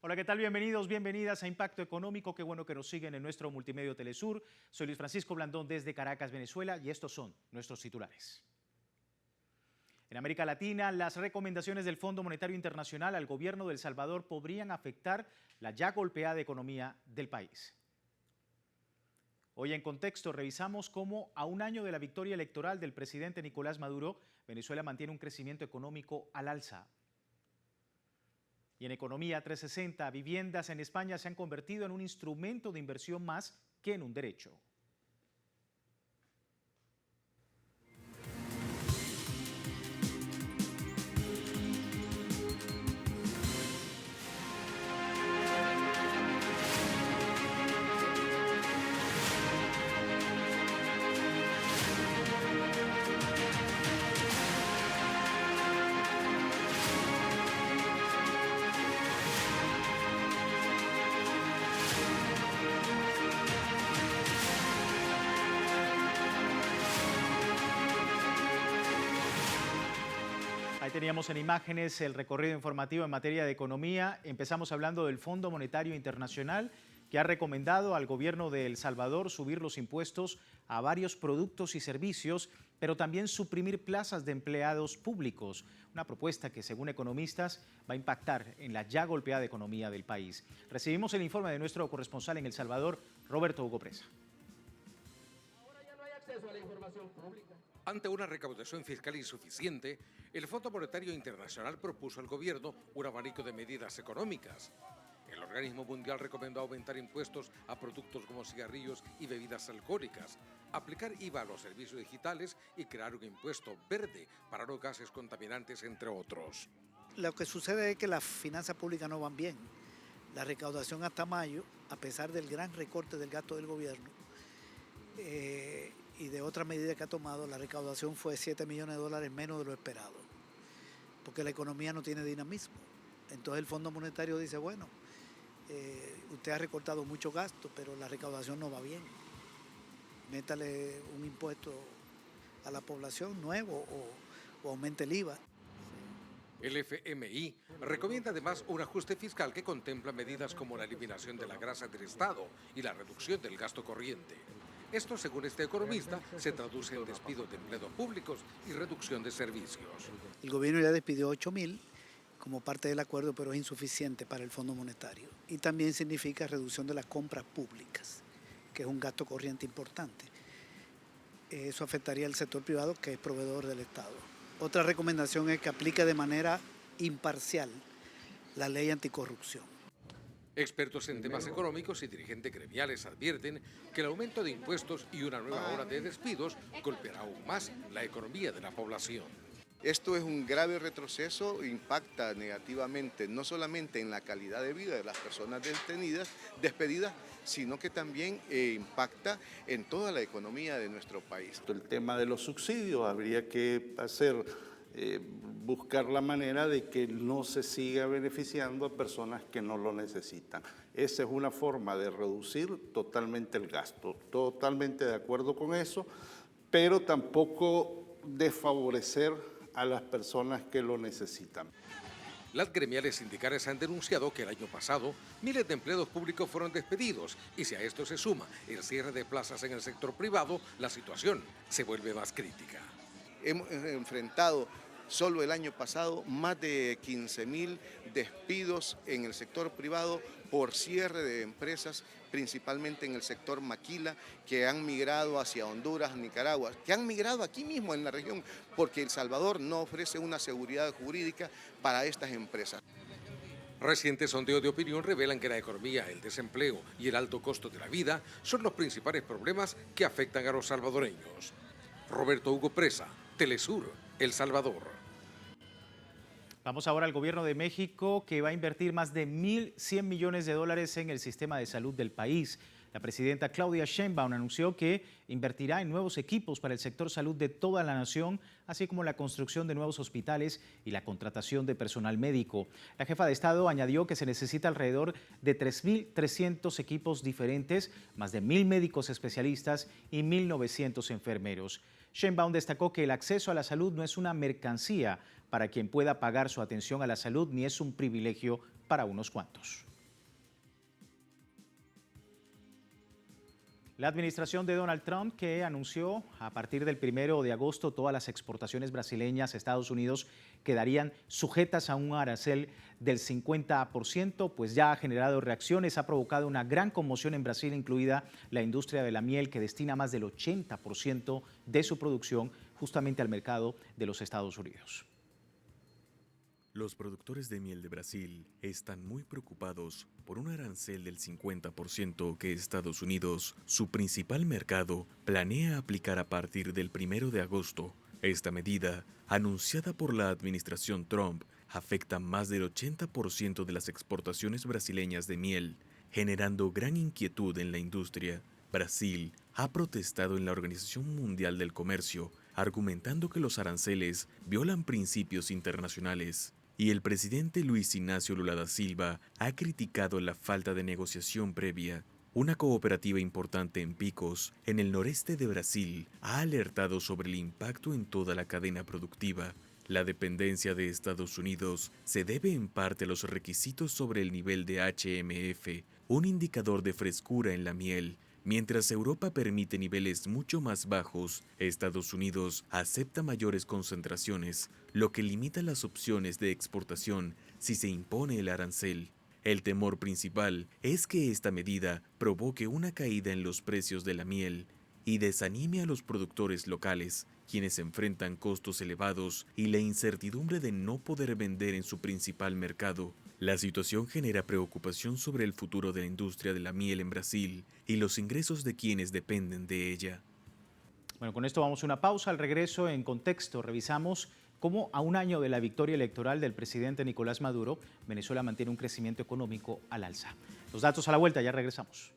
Hola, ¿qué tal? Bienvenidos, bienvenidas a Impacto Económico. Qué bueno que nos siguen en nuestro multimedio Telesur. Soy Luis Francisco Blandón desde Caracas, Venezuela, y estos son nuestros titulares. En América Latina, las recomendaciones del Fondo Monetario Internacional al gobierno de El Salvador podrían afectar la ya golpeada economía del país. Hoy en Contexto revisamos cómo a un año de la victoria electoral del presidente Nicolás Maduro, Venezuela mantiene un crecimiento económico al alza. Y en Economía 360, viviendas en España se han convertido en un instrumento de inversión más que en un derecho. Ahí teníamos en imágenes el recorrido informativo en materia de economía. Empezamos hablando del Fondo Monetario Internacional, que ha recomendado al gobierno de El Salvador subir los impuestos a varios productos y servicios, pero también suprimir plazas de empleados públicos. Una propuesta que, según economistas, va a impactar en la ya golpeada economía del país. Recibimos el informe de nuestro corresponsal en El Salvador, Roberto Hugo Presa. Ahora ya no hay acceso a la información pública. Ante una recaudación fiscal insuficiente, el Fondo Monetario Internacional propuso al gobierno un abanico de medidas económicas. El organismo mundial recomendó aumentar impuestos a productos como cigarrillos y bebidas alcohólicas, aplicar IVA a los servicios digitales y crear un impuesto verde para los gases contaminantes, entre otros. Lo que sucede es que las finanzas públicas no van bien. La recaudación hasta mayo, a pesar del gran recorte del gasto del gobierno, y de otras medidas que ha tomado, la recaudación fue $7 millones menos de lo esperado, porque la economía no tiene dinamismo. Entonces el Fondo Monetario dice, bueno, usted ha recortado mucho gasto, pero la recaudación no va bien. Métale un impuesto a la población nuevo o aumente el IVA. El FMI recomienda además un ajuste fiscal que contempla medidas como la eliminación de la grasa del Estado y la reducción del gasto corriente. Esto, según este economista, se traduce en despidos de empleados públicos y reducción de servicios. El gobierno ya despidió 8.000 como parte del acuerdo, pero es insuficiente para el Fondo Monetario. Y también significa reducción de las compras públicas, que es un gasto corriente importante. Eso afectaría al sector privado, que es proveedor del Estado. Otra recomendación es que aplique de manera imparcial la ley anticorrupción. Expertos en temas económicos y dirigentes gremiales advierten que el aumento de impuestos y una nueva ola de despidos golpeará aún más la economía de la población. Esto es un grave retroceso, impacta negativamente no solamente en la calidad de vida de las personas despedidas, sino que también impacta en toda la economía de nuestro país. El tema de los subsidios habría que buscar la manera de que no se siga beneficiando a personas que no lo necesitan. Esa es una forma de reducir totalmente el gasto, totalmente de acuerdo con eso, pero tampoco desfavorecer a las personas que lo necesitan. Las gremiales sindicales han denunciado que el año pasado miles de empleados públicos fueron despedidos y si a esto se suma el cierre de plazas en el sector privado, la situación se vuelve más crítica. Hemos enfrentado solo el año pasado más de 15.000 despidos en el sector privado por cierre de empresas, principalmente en el sector maquila, que han migrado hacia Honduras, Nicaragua, que han migrado aquí mismo en la región, porque El Salvador no ofrece una seguridad jurídica para estas empresas. Recientes sondeos de opinión revelan que la economía, el desempleo y el alto costo de la vida son los principales problemas que afectan a los salvadoreños. Roberto Hugo Presa, Telesur, El Salvador. Vamos ahora al gobierno de México, que va a invertir más de 1.100 millones de dólares en el sistema de salud del país. La presidenta Claudia Sheinbaum anunció que invertirá en nuevos equipos para el sector salud de toda la nación, así como la construcción de nuevos hospitales y la contratación de personal médico. La jefa de Estado añadió que se necesita alrededor de 3.300 equipos diferentes, más de 1.000 médicos especialistas y 1.900 enfermeros. Sheinbaum destacó que el acceso a la salud no es una mercancía para quien pueda pagar su atención a la salud, ni es un privilegio para unos cuantos. La administración de Donald Trump, que anunció a partir del 1 de agosto todas las exportaciones brasileñas a Estados Unidos quedarían sujetas a un arancel del 50%, pues ya ha generado reacciones, ha provocado una gran conmoción en Brasil, incluida la industria de la miel, que destina más del 80% de su producción justamente al mercado de los Estados Unidos. Los productores de miel de Brasil están muy preocupados por un arancel del 50% que Estados Unidos, su principal mercado, planea aplicar a partir del 1 de agosto. Esta medida, anunciada por la administración Trump, afecta más del 80% de las exportaciones brasileñas de miel, generando gran inquietud en la industria. Brasil ha protestado en la Organización Mundial del Comercio, argumentando que los aranceles violan principios internacionales. Y el presidente Luis Ignacio Lula da Silva ha criticado la falta de negociación previa. Una cooperativa importante en Picos, en el noreste de Brasil, ha alertado sobre el impacto en toda la cadena productiva. La dependencia de Estados Unidos se debe en parte a los requisitos sobre el nivel de HMF, un indicador de frescura en la miel. Mientras Europa permite niveles mucho más bajos, Estados Unidos acepta mayores concentraciones, lo que limita las opciones de exportación si se impone el arancel. El temor principal es que esta medida provoque una caída en los precios de la miel y desanime a los productores locales, quienes enfrentan costos elevados y la incertidumbre de no poder vender en su principal mercado. La situación genera preocupación sobre el futuro de la industria de la miel en Brasil y los ingresos de quienes dependen de ella. Bueno, con esto vamos a una pausa. Al regreso, en contexto, revisamos cómo a un año de la victoria electoral del presidente Nicolás Maduro, Venezuela mantiene un crecimiento económico al alza. Los datos a la vuelta, ya regresamos.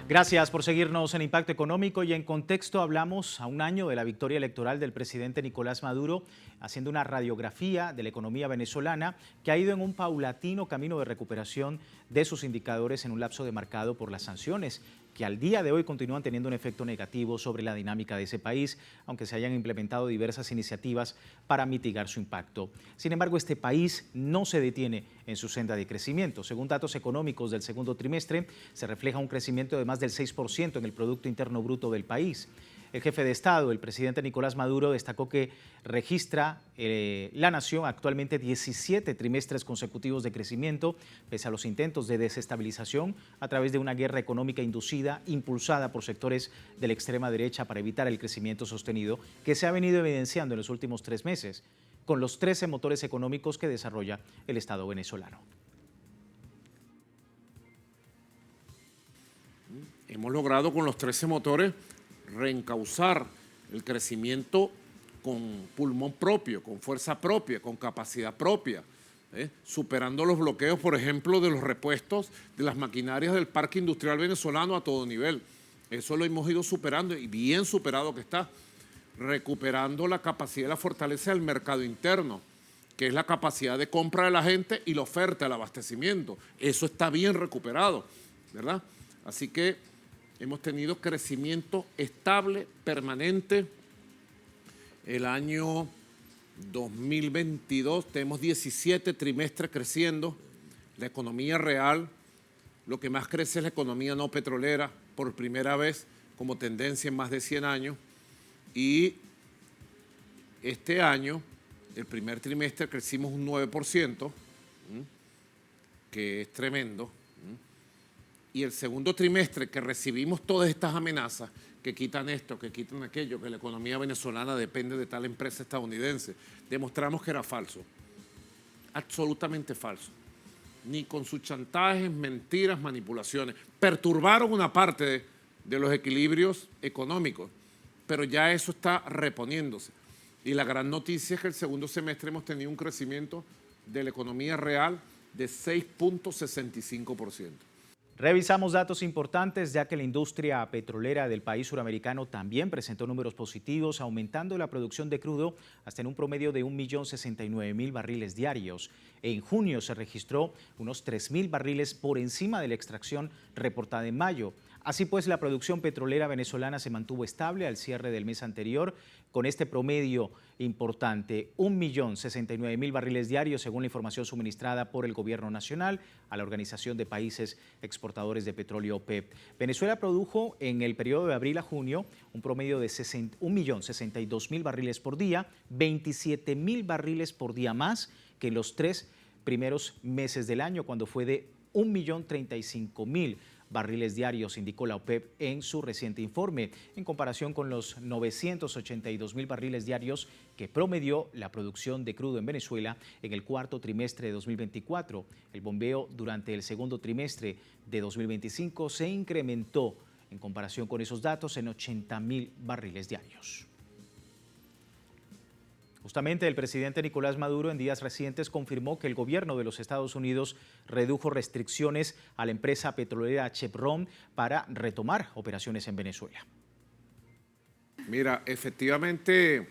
Gracias por seguirnos en Impacto Económico, y en contexto hablamos a un año de la victoria electoral del presidente Nicolás Maduro, haciendo una radiografía de la economía venezolana que ha ido en un paulatino camino de recuperación de sus indicadores en un lapso demarcado por las sanciones, que al día de hoy continúan teniendo un efecto negativo sobre la dinámica de ese país, aunque se hayan implementado diversas iniciativas para mitigar su impacto. Sin embargo, este país no se detiene en su senda de crecimiento. Según datos económicos del segundo trimestre, se refleja un crecimiento de más del 6% en el Producto Interno Bruto del país. El jefe de Estado, el presidente Nicolás Maduro, destacó que registra la nación actualmente 17 trimestres consecutivos de crecimiento, pese a los intentos de desestabilización a través de una guerra económica inducida, impulsada por sectores de la extrema derecha para evitar el crecimiento sostenido que se ha venido evidenciando en los últimos 3 meses, con los 13 motores económicos que desarrolla el Estado venezolano. Hemos logrado con los 13 motores reencauzar el crecimiento con pulmón propio, con fuerza propia, con capacidad propia, superando los bloqueos, por ejemplo, de los repuestos de las maquinarias del parque industrial venezolano a todo nivel. Eso lo hemos ido superando, y bien superado que está, recuperando la capacidad y la fortaleza del mercado interno, que es la capacidad de compra de la gente y la oferta, el abastecimiento. Eso está bien recuperado, ¿verdad? Así que hemos tenido crecimiento estable, permanente. El año 2022 tenemos 17 trimestres creciendo. La economía real, lo que más crece es la economía no petrolera, por primera vez como tendencia en más de 100 años. Y este año, el primer trimestre, crecimos un 9%, que es tremendo. Y el segundo trimestre, que recibimos todas estas amenazas, que quitan esto, que quitan aquello, que la economía venezolana depende de tal empresa estadounidense, demostramos que era falso, absolutamente falso. ni con sus chantajes, mentiras, manipulaciones. Perturbaron una parte de los equilibrios económicos, pero ya eso está reponiéndose. Y la gran noticia es que el segundo semestre hemos tenido un crecimiento de la economía real de 6.65%. Revisamos datos importantes, ya que la industria petrolera del país suramericano también presentó números positivos, aumentando la producción de crudo hasta en un promedio de 1.069.000 barriles diarios. En junio se registró unos 3.000 barriles por encima de la extracción reportada en mayo. Así pues, la producción petrolera venezolana se mantuvo estable al cierre del mes anterior, con este promedio importante, 1.069.000 barriles diarios, según la información suministrada por el Gobierno Nacional a la Organización de Países Exportadores de Petróleo OPEP. Venezuela produjo en el periodo de abril a junio un promedio de 1.062.000 barriles por día, 27.000 barriles por día más que en los 3 primeros meses del año, cuando fue de 1.035.000 barriles diarios, indicó la OPEP en su reciente informe, en comparación con los 982.000 barriles diarios que promedió la producción de crudo en Venezuela en el cuarto trimestre de 2024. El bombeo durante el segundo trimestre de 2025 se incrementó en comparación con esos datos en 80.000 barriles diarios. Justamente el presidente Nicolás Maduro en días recientes confirmó que el gobierno de los Estados Unidos redujo restricciones a la empresa petrolera Chevron para retomar operaciones en Venezuela. Mira, efectivamente,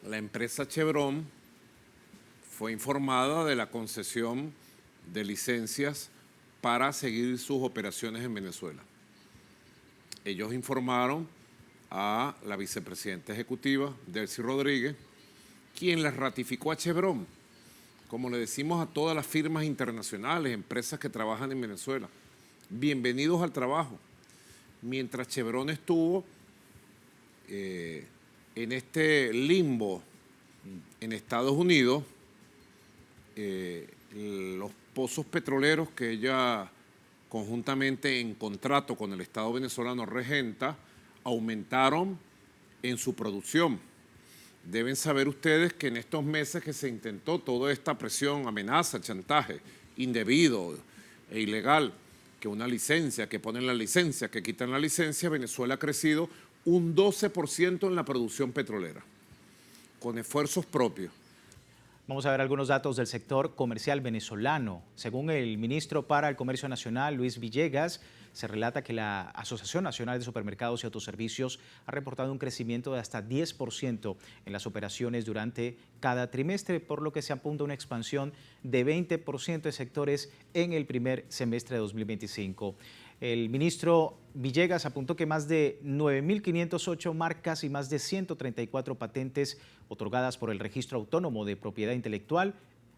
la empresa Chevron fue informada de la concesión de licencias para seguir sus operaciones en Venezuela. Ellos informaron a la vicepresidenta ejecutiva, Delcy Rodríguez, quien les ratificó a Chevron, como le decimos a todas las firmas internacionales, empresas que trabajan en Venezuela, bienvenidos al trabajo. Mientras Chevron estuvo en este limbo en Estados Unidos, los pozos petroleros que ella conjuntamente en contrato con el Estado venezolano regenta, aumentaron en su producción. Deben saber ustedes que en estos meses que se intentó toda esta presión, amenaza, chantaje indebido e ilegal, que una licencia, que ponen la licencia, que quitan la licencia, Venezuela ha crecido un 12% en la producción petrolera, con esfuerzos propios. Vamos a ver algunos datos del sector comercial venezolano. Según el ministro para el Comercio Nacional, Luis Villegas, se relata que la Asociación Nacional de Supermercados y Autoservicios ha reportado un crecimiento de hasta 10% en las operaciones durante cada trimestre, por lo que se apunta a una expansión de 20% de sectores en el primer semestre de 2025. El ministro Villegas apuntó que más de 9.508 marcas y más de 134 patentes otorgadas por el Registro Autónomo de Propiedad Intelectual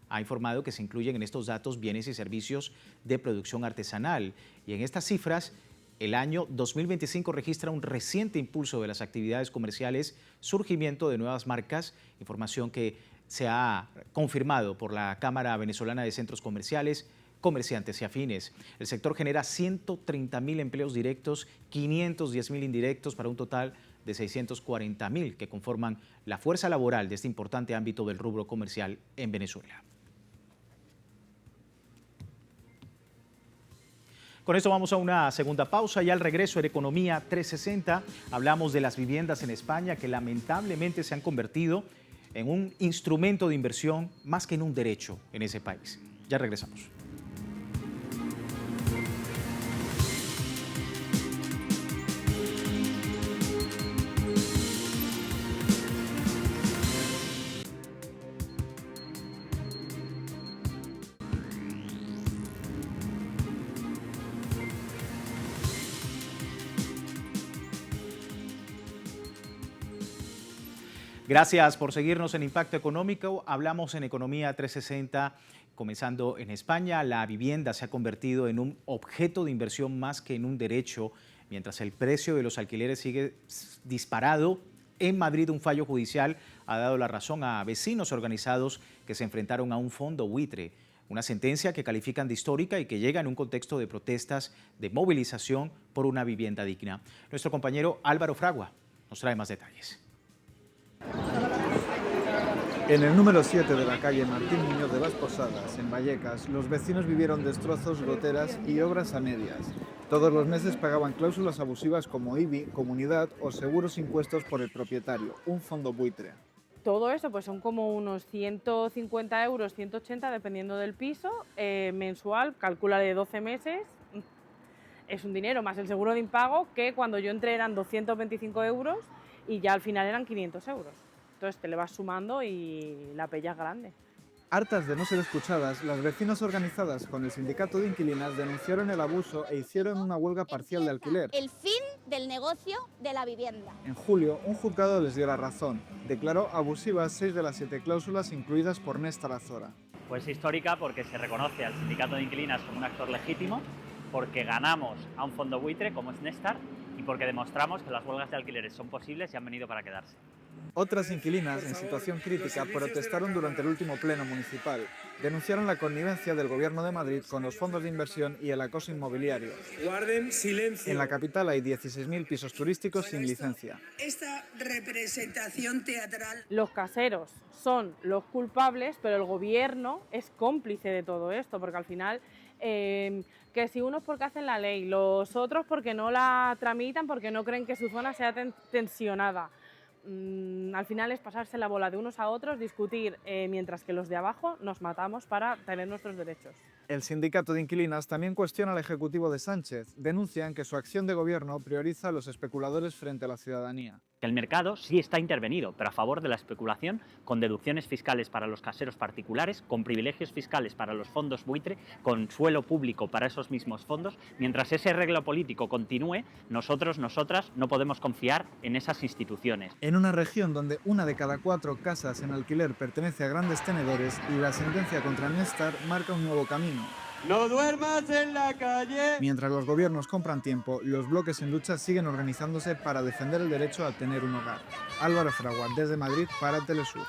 ha informado que se incluyen en estos datos bienes y servicios de producción artesanal. Y en estas cifras, el año 2025 registra un reciente impulso de las actividades comerciales, surgimiento de nuevas marcas, información que se ha confirmado por la Cámara Venezolana de Centros Comerciales, Comerciantes y Afines. El sector genera 130.000 empleos directos, 510.000 indirectos, para un total de 640.000 que conforman la fuerza laboral de este importante ámbito del rubro comercial en Venezuela. Con esto vamos a una segunda pausa y al regreso en Economía 360 hablamos de las viviendas en España que lamentablemente se han convertido en un instrumento de inversión más que en un derecho en ese país. Ya regresamos. Gracias por seguirnos en Impacto Económico. Hablamos en Economía 360, comenzando en España. La vivienda se ha convertido en un objeto de inversión más que en un derecho, mientras el precio de los alquileres sigue disparado. En Madrid, un fallo judicial ha dado la razón a vecinos organizados que se enfrentaron a un fondo buitre. Una sentencia que califican de histórica y que llega en un contexto de protestas, de movilización por una vivienda digna. Nuestro compañero Álvaro Fragua nos trae más detalles. En el número 7 de la calle Martín Muñoz de las Posadas, en Vallecas, los vecinos vivieron destrozos, goteras y obras a medias. Todos los meses pagaban cláusulas abusivas como IBI, comunidad o seguros impuestos por el propietario, un fondo buitre. Todo eso pues son como unos 150 euros, 180 dependiendo del piso, mensual, calcula de 12 meses. Es un dinero más el seguro de impago, que cuando yo entré eran 225 euros y ya al final eran 500 euros. Entonces te le vas sumando y la pella es grande. Hartas de no ser escuchadas, las vecinas organizadas con el sindicato de inquilinas denunciaron el abuso e hicieron una huelga parcial de alquiler. El fin del negocio de la vivienda. En julio, un juzgado les dio la razón. Declaró abusivas 6 de las 7 cláusulas incluidas por Néstor Azora. Pues histórica porque se reconoce al sindicato de inquilinas como un actor legítimo, porque ganamos a un fondo buitre como es Néstor y porque demostramos que las huelgas de alquileres son posibles y han venido para quedarse. Otras inquilinas, en situación crítica, protestaron durante el último pleno municipal. Denunciaron la connivencia del Gobierno de Madrid con los fondos de inversión y el acoso inmobiliario. Guarden silencio. En la capital hay 16.000 pisos turísticos sin licencia. Esta representación teatral... Los caseros son los culpables, pero el Gobierno es cómplice de todo esto, porque al final... que si unos porque hacen la ley, los otros porque no la tramitan, porque no creen que su zona sea tensionada. Al final es pasarse la bola de unos a otros, discutir, mientras que los de abajo nos matamos para tener nuestros derechos. El sindicato de inquilinas también cuestiona al Ejecutivo de Sánchez. Denuncian que su acción de gobierno prioriza a los especuladores frente a la ciudadanía. El mercado sí está intervenido, pero a favor de la especulación, con deducciones fiscales para los caseros particulares, con privilegios fiscales para los fondos buitre, con suelo público para esos mismos fondos. Mientras ese arreglo político continúe, nosotros, nosotras, no podemos confiar en esas instituciones. En una región donde 1 de cada 4 casas en alquiler pertenece a grandes tenedores, la sentencia contra Néstor marca un nuevo camino. ¡No duermas en la calle! Mientras los gobiernos compran tiempo, los bloques en lucha siguen organizándose para defender el derecho a tener un hogar. Álvaro Fragua, desde Madrid, para Telesur.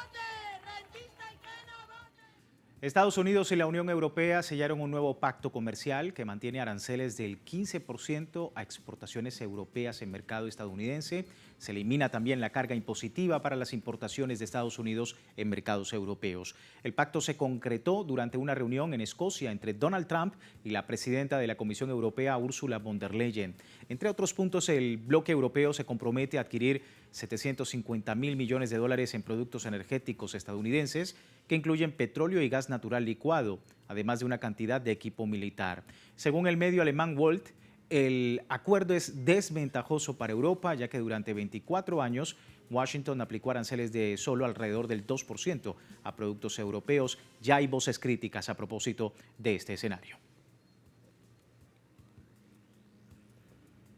Estados Unidos y la Unión Europea sellaron un nuevo pacto comercial que mantiene aranceles del 15% a exportaciones europeas en mercado estadounidense. Se elimina también la carga impositiva para las importaciones de Estados Unidos en mercados europeos. El pacto se concretó durante una reunión en Escocia entre Donald Trump y la presidenta de la Comisión Europea, Ursula von der Leyen. Entre otros puntos, el bloque europeo se compromete a adquirir 750.000 millones de dólares en productos energéticos estadounidenses que incluyen petróleo y gas natural licuado, además de una cantidad de equipo militar. Según el medio alemán Welt, el acuerdo es desventajoso para Europa, ya que durante 24 años Washington aplicó aranceles de solo alrededor del 2% a productos europeos. Ya hay voces críticas a propósito de este escenario.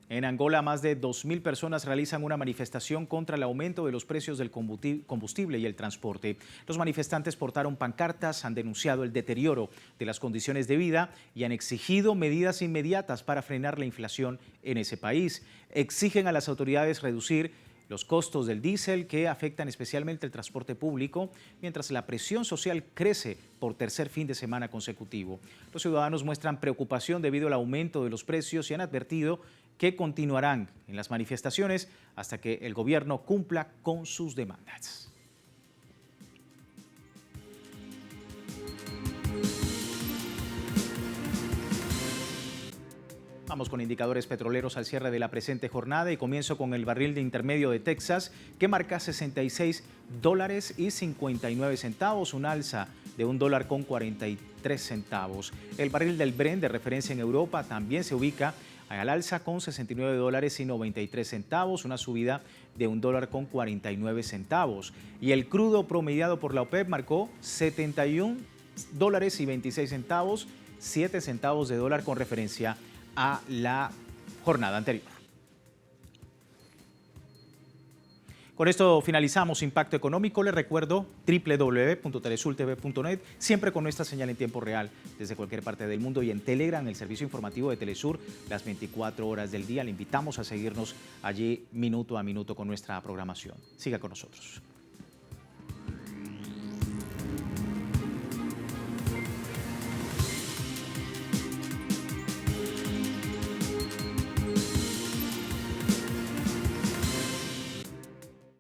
En Angola, más de 2.000 personas realizan una manifestación contra el aumento de los precios del combustible y el transporte. Los manifestantes portaron pancartas, han denunciado el deterioro de las condiciones de vida y han exigido medidas inmediatas para frenar la inflación en ese país. Exigen a las autoridades reducir los costos del diésel que afectan especialmente el transporte público, mientras la presión social crece por tercer fin de semana consecutivo. Los ciudadanos muestran preocupación debido al aumento de los precios y han advertido que continuarán en las manifestaciones hasta que el gobierno cumpla con sus demandas. Vamos con indicadores petroleros al cierre de la presente jornada y comienzo con el barril de intermedio de Texas que marca $66.59, un alza de $1.43. El barril del Brent de referencia en Europa también se ubica al alza con $69.93, una subida de $1.49. Y el crudo promediado por la OPEP marcó $71.26, 7 centavos de dólar con referencia a la jornada anterior. Con esto finalizamos Impacto Económico. Les recuerdo www.telesurtv.net, siempre con nuestra señal en tiempo real desde cualquier parte del mundo, y en Telegram, el servicio informativo de Telesur, las 24 horas del día. Le invitamos a seguirnos allí minuto a minuto con nuestra programación. Siga con nosotros.